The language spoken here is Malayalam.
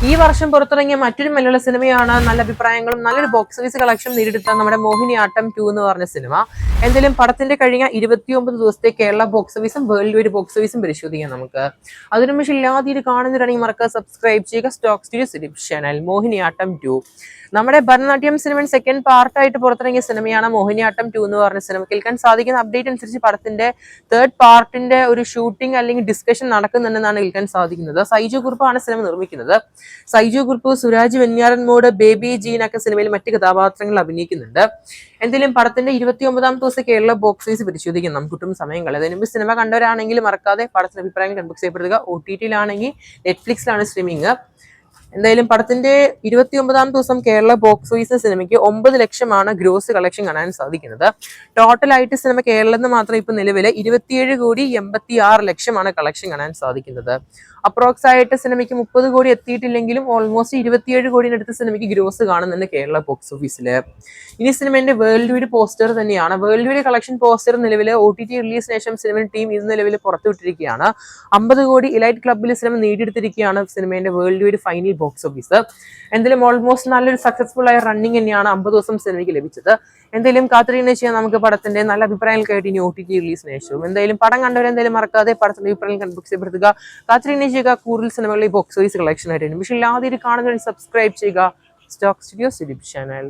ഈ വർഷം പുറത്തിറങ്ങിയ മറ്റൊരു മലയാള സിനിമയാണ് നല്ല അഭിപ്രായങ്ങളും നല്ലൊരു ബോക്സ് ഓഫീസ് കളക്ഷൻ നേടിയെടുത്ത നമ്മുടെ മോഹിനിയാട്ടം 2 എന്ന് പറഞ്ഞ സിനിമ. എന്തായാലും പടത്തിന്റെ കഴിഞ്ഞ 29 ദിവസത്തെ കേരള ബോക്സ് ഓഫീസും വേൾഡ് വൈഡ് ബോക്സ് ഓഫീസും പരിശോധിക്കാം നമുക്ക്. അതിനു മുമ്പ് ഇല്ലാതെ കാണുന്നവരാണെങ്കിൽ മറക്കാതെ സബ്സ്ക്രൈബ് ചെയ്യുക സ്റ്റോക്ക് സ്റ്റുഡിയോ സിലിപ് ചാനൽ. മോഹിനിയാട്ടം 2 നമ്മുടെ ഭരതനാട്യം സിനിമ സെക്കൻഡ് പാർട്ടായിട്ട് പുറത്തിറങ്ങിയ സിനിമയാണ് മോഹിനിയാട്ടം 2 എന്ന് പറഞ്ഞ സിനിമ. കേൾക്കാൻ സാധിക്കുന്ന അപ്ഡേറ്റ് അനുസരിച്ച് പടത്തിന്റെ തേർഡ് പാർട്ടിന്റെ ഒരു ഷൂട്ടിംഗ് അല്ലെങ്കിൽ ഡിസ്കഷൻ നടക്കുന്നുണ്ടെന്നാണ് കേൾക്കാൻ സാധിക്കുന്നത്. സൈജു കുറുപ്പാണ് സിനിമ നിർമ്മിക്കുന്നത്. സൈജു കുറുപ്പ്, സുരാജ് വെഞ്ഞാറൻമൂട്, ബേബി ജീനൊക്കെ സിനിമയിൽ മറ്റ് കഥാപാത്രങ്ങൾ അഭിനയിക്കുന്നുണ്ട്. എന്തായാലും പടത്തിന്റെ 29ാം ദിവസം കേരള ബോക്സ് ഓഫീസ് പരിശോധിക്കും. നമുക്ക് ഒട്ടും സമയം കളയാം. അതിന് മുമ്പ് സിനിമ കണ്ടവരാണെങ്കിൽ മറക്കാതെ പടത്തിന്റെ അഭിപ്രായങ്ങൾ കൺബോക്സ് ചെയ്യപ്പെടുക. OTT-യിലാണെങ്കിൽ നെറ്റ്ഫ്ലിക്സിലാണ് സ്ട്രീമിംഗ്. എന്തായാലും പടത്തിന്റെ 29ാം ദിവസം കേരള ബോക്സ് ഓഫീസ് സിനിമയ്ക്ക് 9 ലക്ഷമാണ് ഗ്രോസ് കളക്ഷൻ കാണാൻ സാധിക്കുന്നത്. ടോട്ടലായിട്ട് സിനിമ കേരളത്തിൽ നിന്ന് മാത്രം ഇപ്പൊ നിലവിലെ 27,86,00,000 കളക്ഷൻ കാണാൻ സാധിക്കുന്നത്. അപ്രോക്സ് ആയിട്ട് സിനിമയ്ക്ക് 30 കോടി എത്തിയിട്ടില്ലെങ്കിലും ഓൾമോസ്റ്റ് 27 കോടിനടുത്ത് സിനിമയ്ക്ക് ഗ്രോസ് കാണുന്നുണ്ട് കേരള ബോക്സ് ഓഫീസിൽ. ഇനി സിനിമയുടെ വേൾഡ് വൈഡ് പോസ്റ്റർ തന്നെയാണ്. വേൾഡ് വൈഡ് കളക്ഷൻ പോസ്റ്റർ നിലവിലെ OTT റിലീസിന് ശേഷം സിനിമ ടീം ഇന്ന് നിലവിൽ പുറത്തുവിട്ടിരിക്കുകയാണ്. 50 കോടി ഇലൈറ്റ് ക്ലബിൽ സിനിമ നേടിയെടുത്തിരിക്കുകയാണ് സിനിമയുടെ world wide final box office. എന്തായാലും ഓൾമോസ്റ്റ് നല്ലൊരു സക്സസ്ഫുൾ ആയ റണ്ണിങ് തന്നെയാണ് 50 ദിവസം സിനിമയ്ക്ക് ലഭിച്ചത്. എന്തായാലും കാത്തിരിക്കുന്ന ചെയ്യാൻ നമുക്ക് പടത്തിന്റെ നല്ല അഭിപ്രായങ്ങൾക്കായിട്ട് ഇനി OTT റിലീസിന് ശേഷം. എന്തായാലും പടം കണ്ടവരെന്തായാലും മറക്കാതെ പടത്തിന്റെ അഭിപ്രായം കൺബോക്സ് ചെയ്യപ്പെടുത്തുക. കാത്തിരിക്കുന്ന ചെയ്യുക കൂടുതൽ സിനിമകളിൽ ബോക്സ് ഓഫീസ് കളക്ഷൻ ആയിട്ട്. പക്ഷേ എല്ലാവരും കാണുന്നതിന് സബ്സ്ക്രൈബ് ചെയ്യുക സ്റ്റോക്ക് സ്റ്റുഡിയോ സിലിപ് ചാനൽ.